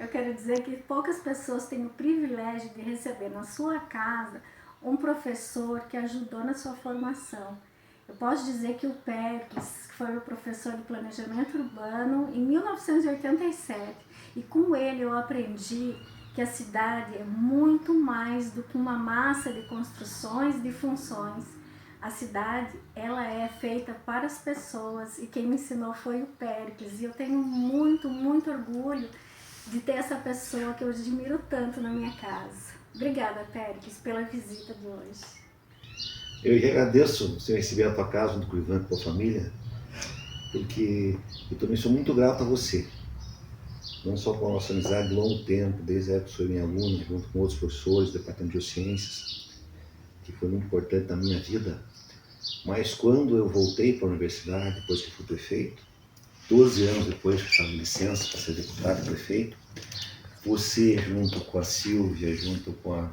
Eu quero dizer que poucas pessoas têm o privilégio de receber na sua casa um professor que ajudou na sua formação. Eu posso dizer que o Péricles, que foi o professor de planejamento urbano em 1987, e com ele eu aprendi que a cidade é muito mais do que uma massa de construções, de funções. A cidade, ela é feita para as pessoas, e quem me ensinou foi o Péricles, e eu tenho muito, muito orgulho de ter essa pessoa que eu admiro tanto na minha casa. Obrigada, Péricles, pela visita de hoje. Eu que agradeço você receber a tua casa junto com o Ivan e com a família, porque eu também sou muito grato a você. Não só com a nossa amizade de longo tempo, desde a época que sou minha aluna, junto com outros professores do Departamento de Geociências, que foi muito importante na minha vida, mas quando eu voltei para a universidade, depois que fui prefeito, 12 anos depois que estava de licença para ser deputado e prefeito, você, junto com a Silvia, junto com a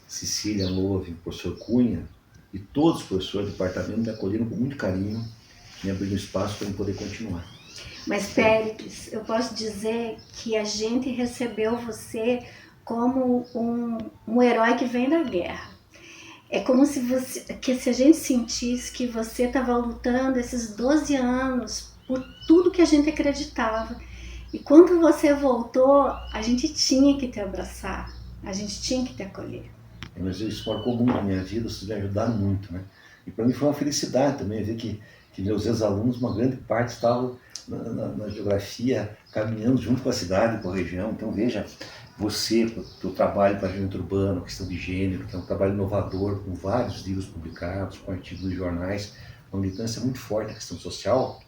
Cecília Love, o professor Cunha, e todos os professores do departamento me acolheram com muito carinho, me abriram espaço para eu poder continuar. Mas, Péricles, eu posso dizer que a gente recebeu você como um herói que vem da guerra. É como se a gente sentisse que você estava lutando esses 12 anos por tudo que a gente acreditava. E quando você voltou, a gente tinha que te abraçar, a gente tinha que te acolher. Mas isso marcou muito a minha vida, vocês me ajudaram muito, né? E para mim foi uma felicidade também ver que meus ex-alunos, uma grande parte, estavam na geografia, caminhando junto com a cidade, com a região. Então veja, você, o teu trabalho para a planejamento urbano, questão de gênero, que é um trabalho inovador, com vários livros publicados, com artigos de jornais, uma militância muito forte na questão social,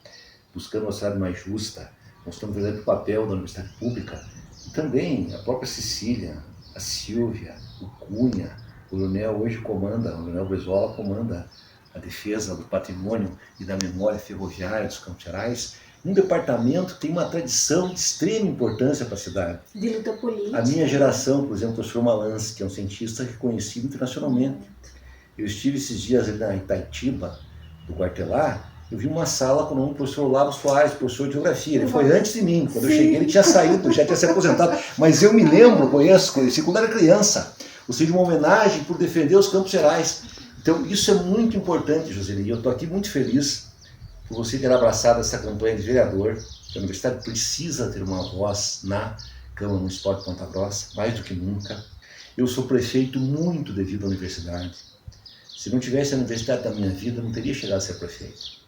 buscando uma cidade mais justa, mostrando o verdadeiro papel da universidade pública. E também a própria Cecília, a Silvia, o Cunha, o Leonel hoje comanda, o Leonel Brizola comanda a defesa do patrimônio e da memória ferroviária dos Campos Gerais, um departamento que tem uma tradição de extrema importância para a cidade. De luta política. A minha geração, por exemplo, o professor Malance, que é um cientista reconhecido internacionalmente. Eu estive esses dias ali na Itaitiba, do Quartelar, eu vi uma sala com o nome do professor Olavo Soares, professor de geografia. Ele foi antes de mim. Quando eu cheguei, ele tinha saído, já tinha se aposentado. Mas eu me lembro, conheci quando era criança. Ou seja, uma homenagem por defender os Campos Gerais. Então, isso é muito importante, Joseli. E eu estou aqui muito feliz por você ter abraçado essa campanha de vereador. A universidade precisa ter uma voz na Câmara Municipal de Ponta Grossa, mais do que nunca. Eu sou prefeito muito devido à universidade. Se não tivesse a universidade da minha vida, eu não teria chegado a ser prefeito.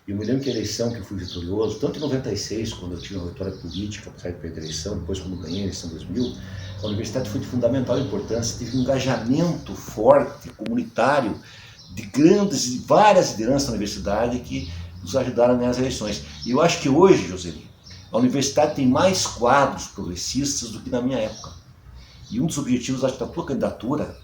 E eu me lembro que a eleição que eu fui vitorioso, tanto em 96, quando eu tinha uma vitória política, apesar de perder a eleição, depois quando ganhei a eleição em 2000, a universidade foi de fundamental importância, teve um engajamento forte, comunitário, de várias lideranças da universidade que nos ajudaram a ganhar as eleições. E eu acho que hoje, Joseli, a universidade tem mais quadros progressistas do que na minha época. E um dos objetivos, acho, da tua candidatura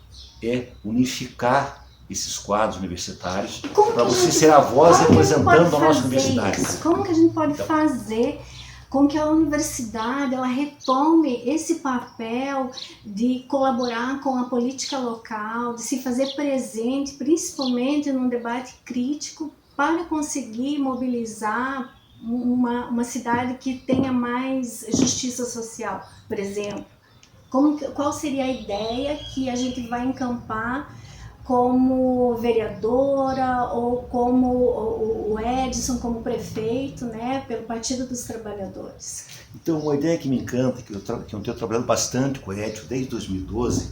é unificar esses quadros universitários para você ser a voz representando a nossa universidade. Como que a gente pode fazer com que a universidade ela retome esse papel de colaborar com a política local, de se fazer presente, principalmente num debate crítico, para conseguir mobilizar uma cidade que tenha mais justiça social, por exemplo? Qual seria a ideia que a gente vai encampar como vereadora ou como o Edson como prefeito, né, pelo Partido dos Trabalhadores? Então, uma ideia que me encanta, que eu tenho trabalhado bastante com o Edson desde 2012,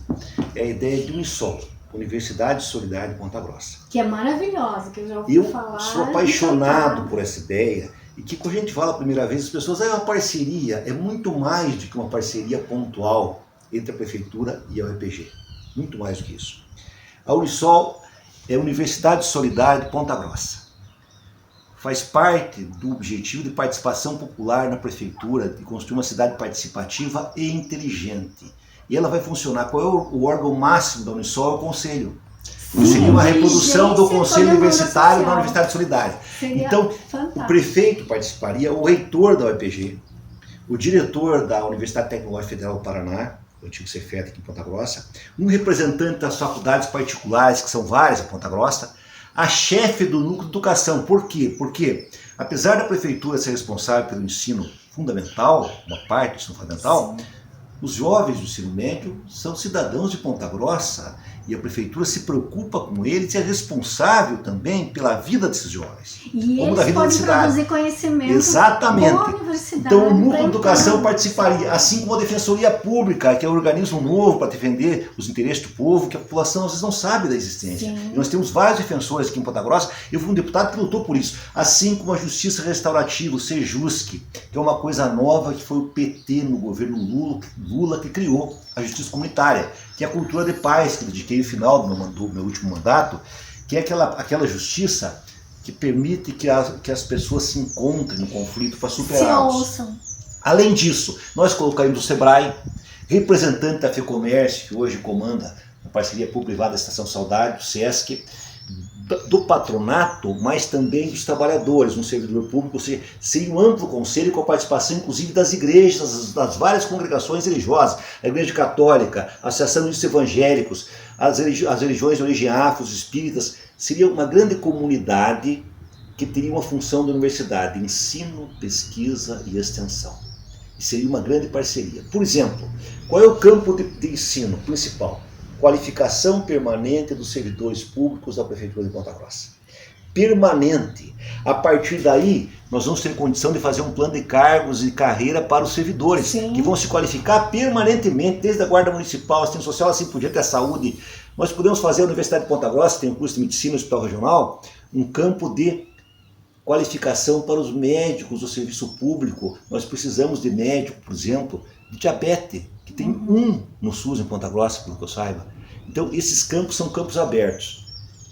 é a ideia de Unisol, Universidade Solidária de Ponta Grossa. Que é maravilhosa, que eu já ouvi falar. Eu sou apaixonado por essa ideia e que quando a gente fala a primeira vez, as pessoas, é uma parceria, é muito mais do que uma parceria pontual entre a Prefeitura e a UEPG, muito mais do que isso. A Unisol é a Universidade Solidária de Ponta Grossa. Faz parte do objetivo de participação popular na prefeitura, de construir uma cidade participativa e inteligente. E ela vai funcionar. Qual é o órgão máximo da Unisol? É o Conselho. Seria uma reprodução do Conselho Universitário da Universidade Solidária. Então, fantástico. O prefeito participaria, o reitor da UEPG, o diretor da Universidade Tecnológica Federal do Paraná, o antigo Cefet aqui em Ponta Grossa, um representante das faculdades particulares, que são várias em Ponta Grossa, a chefe do núcleo de educação. Por quê? Porque Apesar da prefeitura ser responsável pelo ensino fundamental, uma parte do ensino fundamental, sim, os jovens do ensino médio são cidadãos de Ponta Grossa e a prefeitura se preocupa com eles e é responsável também pela vida desses jovens. E como eles podem produzir conhecimento. Exatamente. Com a universidade. Então o Núcleo de Educação participaria, assim como a Defensoria Pública, que é um organismo novo para defender os interesses do povo, que a população às vezes não sabe da existência. E nós temos vários defensores aqui em Ponta Grossa. Eu fui um deputado que lutou por isso. Assim como a Justiça Restaurativa, o Sejusc, que é uma coisa nova que foi o PT no governo Lula que criou a Justiça Comunitária, que é a cultura de paz, que eu dediquei no final do meu último mandato, que é aquela justiça que permite que as pessoas se encontrem no conflito para superá-los. Se ouçam. Além disso, nós colocamos o SEBRAE, representante da FEComércio, que hoje comanda a parceria público-privada da Estação Saudade, do SESC, do patronato, mas também dos trabalhadores, um servidor público, ou seja, seria um amplo conselho com a participação inclusive das igrejas, das várias congregações religiosas, a Igreja Católica, a Associação dos Evangélicos, as religiões de origem afro, os espíritas. Seria uma grande comunidade que teria uma função da universidade, ensino, pesquisa e extensão. E seria uma grande parceria. Por exemplo, qual é o campo de ensino principal? Qualificação permanente dos servidores públicos da Prefeitura de Ponta Grossa. Permanente. A partir daí, nós vamos ter condição de fazer um plano de cargos e carreira para os servidores, sim, que vão se qualificar permanentemente, desde a Guarda Municipal, assistência social, assim por diante, a saúde. Nós podemos fazer a Universidade de Ponta Grossa, tem um curso de medicina no Hospital Regional, um campo de qualificação para os médicos do serviço público. Nós precisamos de médico, por exemplo, de diabetes, que tem um no SUS em Ponta Grossa, pelo que eu saiba. Então, esses campos são campos abertos.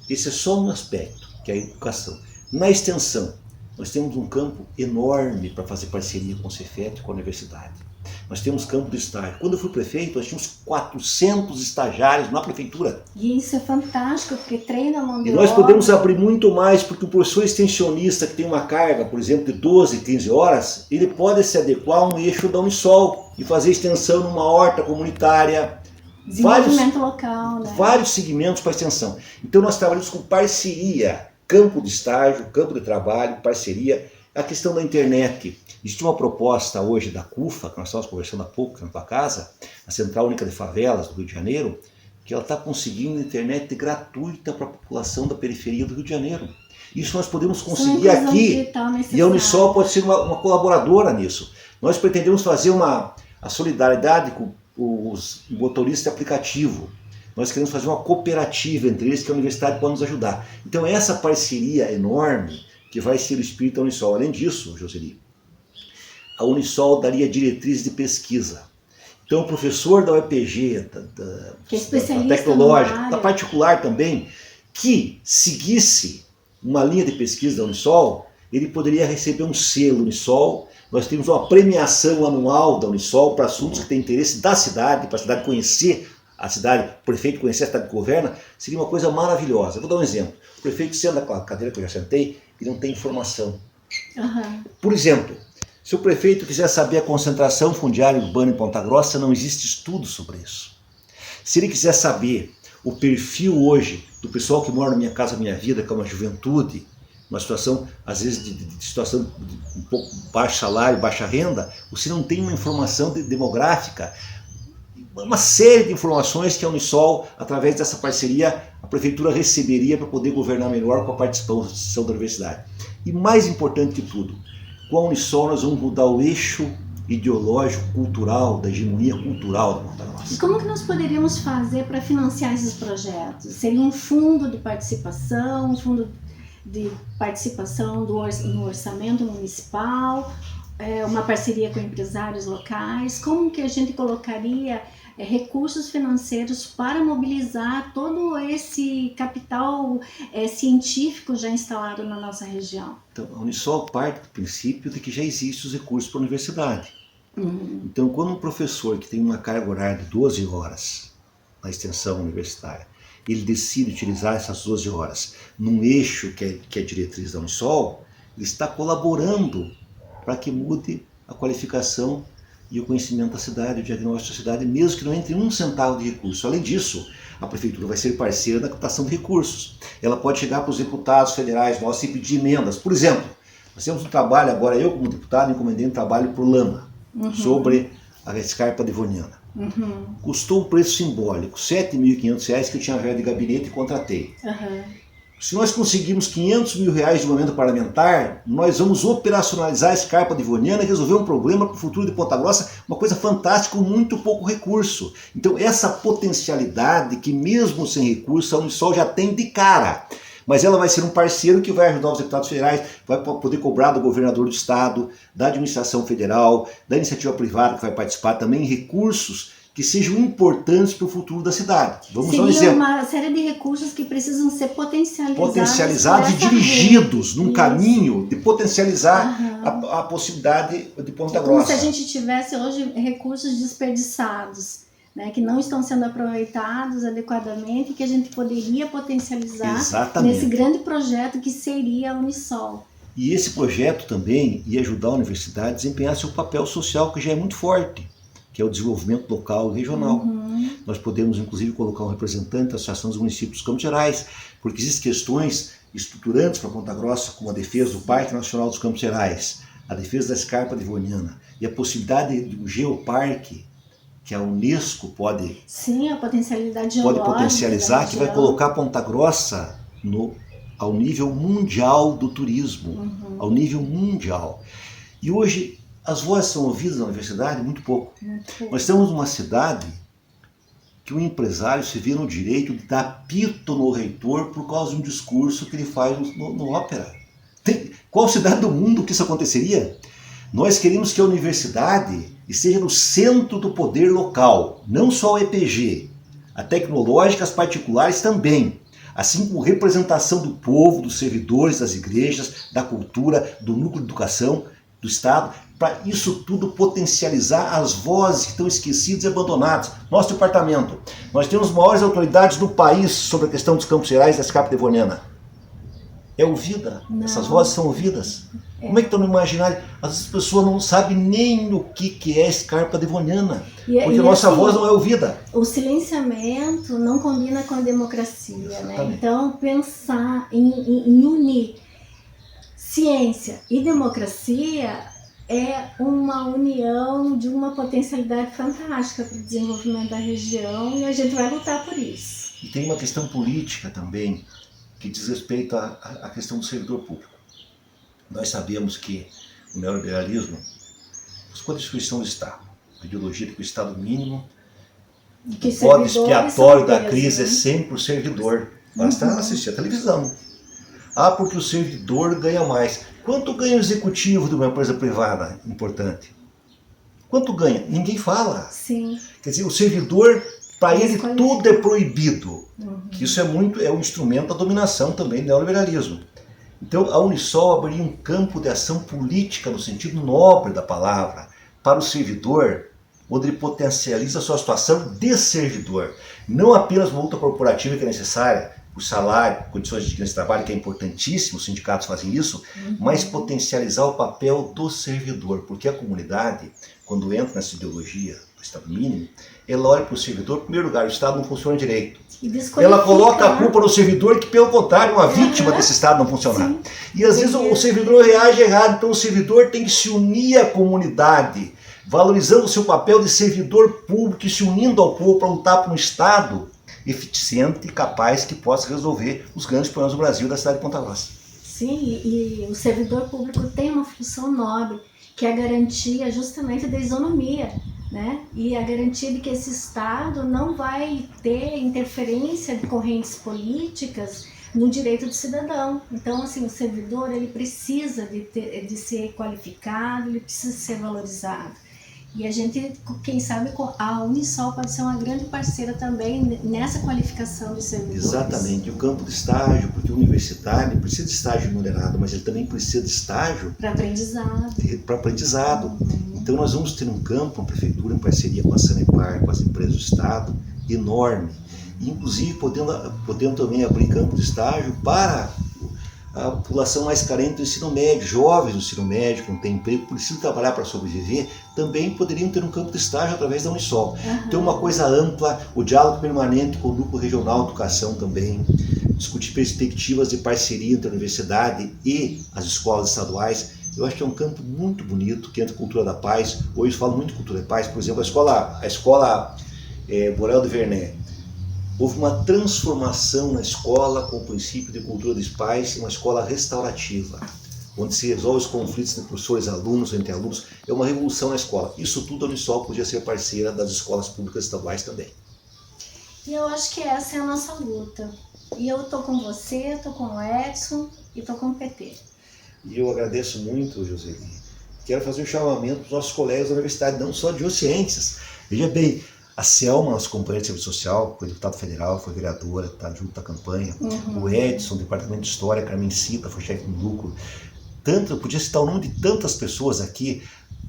Esse é só um aspecto, que é a educação. Na extensão, nós temos um campo enorme para fazer parceria com o Cefet e com a universidade. Nós temos campo de estágio. Quando eu fui prefeito, nós tínhamos 400 estagiários na prefeitura. E isso é fantástico, porque treina a mão de obra. E nós obra. podemos abrir muito mais, porque o professor extensionista que tem uma carga, por exemplo, de 12, 15 horas, ele pode se adequar a um eixo da Unisol e fazer extensão numa horta comunitária. Desenvolvimento local, né? Vários segmentos para extensão. Então nós trabalhamos com parceria, campo de estágio, campo de trabalho, parceria. A questão da internet. Existe uma proposta hoje da CUFA, que nós estávamos conversando há pouco na tua casa, a Central Única de Favelas do Rio de Janeiro, que ela está conseguindo internet gratuita para a população da periferia do Rio de Janeiro. Isso nós podemos conseguir aqui, e a Unisol pode ser uma colaboradora nisso. Nós pretendemos fazer a solidariedade com os motoristas de aplicativo. Nós queremos fazer uma cooperativa entre eles, que a universidade pode nos ajudar. Então essa parceria enorme que vai ser o espírito da Unisol. Além disso, Joseli, a Unisol daria diretrizes de pesquisa. Então, o professor da UEPG, da tecnológica, da particular também, que seguisse uma linha de pesquisa da Unisol, ele poderia receber um selo Unisol. Nós temos uma premiação anual da Unisol para assuntos que têm interesse da cidade, para a cidade conhecer a cidade, o prefeito conhecer a cidade que governa, seria uma coisa maravilhosa. Vou dar um exemplo. O prefeito senta naquela cadeira que eu já sentei e não tem informação. Por exemplo, se o prefeito quiser saber a concentração fundiária urbana em Ponta Grossa, não existe estudo sobre isso. Se ele quiser saber o perfil hoje do pessoal que mora na Minha Casa Minha Vida, que é uma juventude, uma situação, às vezes, de situação de um pouco baixo salário, baixa renda, você não tem uma informação demográfica, uma série de informações que a Unisol, através dessa parceria, a prefeitura receberia para poder governar melhor com a participação da universidade. E mais importante que tudo, com a Unisol nós vamos mudar o eixo ideológico, cultural, da hegemonia cultural da Ponta Grossa. E como que nós poderíamos fazer para financiar esses projetos? Seria um fundo de participação, no orçamento municipal, uma parceria com empresários locais? Como que a gente colocaria recursos financeiros para mobilizar todo esse capital científico já instalado na nossa região? Então, a Unisol parte do princípio de que já existem os recursos para a universidade. Então, quando um professor que tem uma carga horária de 12 horas na extensão universitária, ele decide utilizar essas 12 horas num eixo que é a diretriz da Unisol, ele está colaborando para que mude a qualificação e o conhecimento da cidade, o diagnóstico da cidade, mesmo que não entre um centavo de recurso. Além disso, a prefeitura vai ser parceira da captação de recursos. Ela pode chegar para os deputados federais nossos e pedir emendas. Por exemplo, Nós temos um trabalho agora, eu como deputado encomendei um trabalho para o Lama, sobre a escarpa devoniana. Custou um preço simbólico, R$ 7.500 que eu tinha verba de gabinete e contratei. Se nós conseguirmos R$ 500 mil de momento parlamentar, nós vamos operacionalizar a escarpa devoniana e resolver um problema para o futuro de Ponta Grossa, uma coisa fantástica com muito pouco recurso. Então essa potencialidade que mesmo sem recurso a Unisol já tem de cara. Mas ela vai ser um parceiro que vai ajudar os deputados federais, vai poder cobrar do governador do estado, da administração federal, da iniciativa privada que vai participar também, recursos que sejam importantes para o futuro da cidade. Vamos dar um exemplo. Seria uma série de recursos que precisam ser potencializados e dirigidos num caminho de potencializar a possibilidade de Ponta Grossa. Como se a gente tivesse hoje recursos desperdiçados, né, que não estão sendo aproveitados adequadamente, que a gente poderia potencializar nesse grande projeto que seria a Unisol. E esse projeto também ia ajudar a universidade a desempenhar seu papel social, que já é muito forte, que é o desenvolvimento local e regional. Nós podemos, inclusive, colocar um representante da Associação dos Municípios dos Campos Gerais, porque existem questões estruturantes para Ponta Grossa, como a defesa do Parque Nacional dos Campos Gerais, a defesa da escarpa devoniana e a possibilidade de um geoparque, que a Unesco pode potencializar, que vai colocar Ponta Grossa ao nível mundial do turismo, ao nível mundial. E hoje as vozes são ouvidas na universidade muito pouco. Nós estamos numa cidade que o empresário se vê no direito de dar pito no reitor por causa de um discurso que ele faz no ópera. Qual cidade do mundo que isso aconteceria? Nós queremos que a universidade esteja no centro do poder local, não só o EPG, a tecnológica, as particulares também, assim como representação do povo, dos servidores, das igrejas, da cultura, do núcleo de educação, do Estado, para isso tudo potencializar as vozes que estão esquecidas e abandonadas. Nosso departamento, nós temos maiores autoridades do país sobre a questão dos Campos Gerais e da escarpa devoniana. É ouvida? Não. Essas vozes são ouvidas? Como é que estão no imaginário? Às vezes as pessoas não sabem nem o que é escarpa devoniana, porque a nossa voz não é ouvida. O silenciamento não combina com a democracia, né? Então pensar em unir ciência e democracia é uma união de uma potencialidade fantástica para o desenvolvimento da região e a gente vai lutar por isso. E tem uma questão política também, que diz respeito à questão do servidor público. Nós sabemos que o neoliberalismo buscou a destruição do Estado, a ideologia de que o Estado mínimo, o bode expiatório da crise é sempre o servidor. Basta assistir a televisão. Porque o servidor ganha mais. Quanto ganha o executivo de uma empresa privada importante? Quanto ganha? Ninguém fala. Sim. Quer dizer, o servidor, para ele tudo é proibido. Que isso é um instrumento da dominação também do neoliberalismo. Então a Unisol abriria um campo de ação política no sentido nobre da palavra para o servidor, onde ele potencializa a sua situação de servidor. Não apenas uma luta corporativa que é necessária, o salário, condições dignas de trabalho, que é importantíssimo, os sindicatos fazem isso, mas potencializar o papel do servidor, porque a comunidade, quando entra nessa ideologia do Estado mínimo, ela olha para o servidor, em primeiro lugar, o Estado não funciona direito. Ela coloca a culpa no servidor, que pelo contrário é uma vítima desse Estado não funcionar. Sim. E às vezes o servidor reage errado, então o servidor tem que se unir à comunidade, valorizando o seu papel de servidor público e se unindo ao povo para lutar por um Estado eficiente e capaz que possa resolver os grandes problemas do Brasil e da cidade de Ponta Grossa. Sim, e o servidor público tem uma função nobre, que é a garantia justamente da isonomia, né? E a garantia de que esse Estado não vai ter interferência de correntes políticas no direito do cidadão. Então, assim, o servidor ele precisa de ser qualificado, ele precisa ser valorizado. E a gente, quem sabe, a Unisol pode ser uma grande parceira também nessa qualificação de servidores. Exatamente, o campo de estágio, porque o universitário precisa de estágio remunerado, mas ele também precisa de estágio para aprendizado. Então nós vamos ter um campo, uma prefeitura em parceria com a Sanepar, com as empresas do Estado, enorme. E, inclusive podendo também abrir campo de estágio para a população mais carente do ensino médio, jovens do ensino médio, que não tem emprego, precisam trabalhar para sobreviver, também poderiam ter um campo de estágio através da Unisol. Então, uma coisa ampla, o diálogo permanente com o Núcleo Regional de Educação também, discutir perspectivas de parceria entre a universidade e as escolas estaduais. Eu acho que é um campo muito bonito, que entra a cultura da paz. Hoje eu falo muito de cultura da paz, por exemplo, a escola Borel de Vernet. Houve uma transformação na escola com o princípio de cultura dos pais, uma escola restaurativa, onde se resolve os conflitos entre professores e alunos, entre alunos. É uma revolução na escola. Isso tudo a Unisol podia ser parceira das escolas públicas estaduais também. E eu acho que essa é a nossa luta. E eu estou com você, estou com o Edson e estou com o PT. E eu agradeço muito, Joseli. Quero fazer um chamamento para os nossos colegas da universidade, não só de Geociências. Veja bem, a Selma, nossa companheira de serviço social, foi deputada federal, foi vereadora, está junto da campanha. O Edson, departamento de História, Carmen Cita, foi chefe do núcleo. Eu podia citar o nome de tantas pessoas aqui.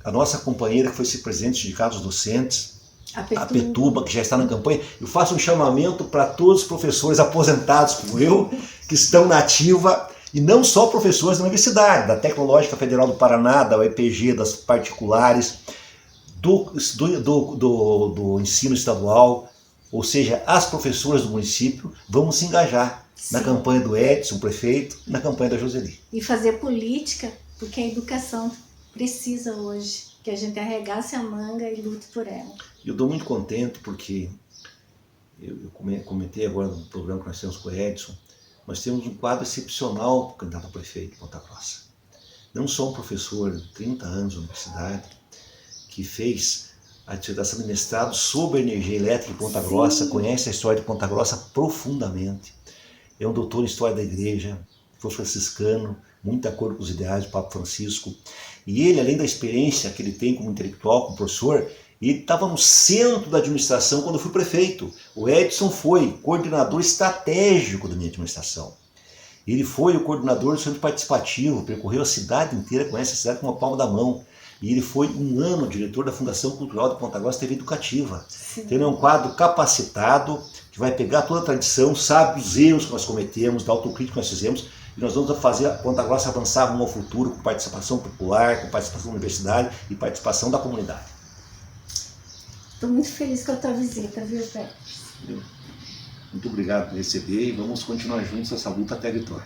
A nossa companheira, que foi presidente do Sindicato dos Docentes, a Petuba, que já está na campanha. Eu faço um chamamento para todos os professores aposentados como eu, que estão na ativa, e não só professores da universidade, da Tecnológica Federal do Paraná, da UEPG, das particulares, do ensino estadual, ou seja, as professoras do município, vamos se engajar na campanha do Edson, prefeito, e na campanha da Joseli. E fazer política, porque a educação precisa hoje que a gente arregace a manga e lute por ela. Eu estou muito contente porque eu comentei agora no programa que nós temos com o Edson, nós temos um quadro excepcional para o candidato a prefeito de Ponta Grossa. Não só um professor de 30 anos na universidade, que fez a dissertação de mestrado sobre energia elétrica em Ponta Grossa, conhece a história de Ponta Grossa profundamente. É um doutor em História da Igreja, foi franciscano, muito de acordo com os ideais do Papa Francisco. E ele, além da experiência que ele tem como intelectual, como professor, ele estava no centro da administração quando eu fui prefeito. O Edson foi coordenador estratégico da minha administração. Ele foi o coordenador do centro participativo, percorreu a cidade inteira, conhece a cidade com uma palma da mão. E ele foi um ano diretor da Fundação Cultural de Ponta Grossa TV Educativa. Então ele é um quadro capacitado, que vai pegar toda a tradição, sabe os erros que nós cometemos, da autocrítica que nós fizemos, e nós vamos fazer a Ponta Grossa avançar rumo ao futuro com participação popular, com participação da universidade e participação da comunidade. Estou muito feliz com a tua visita, viu, Pé? Muito obrigado por receber e vamos continuar juntos essa luta até a vitória.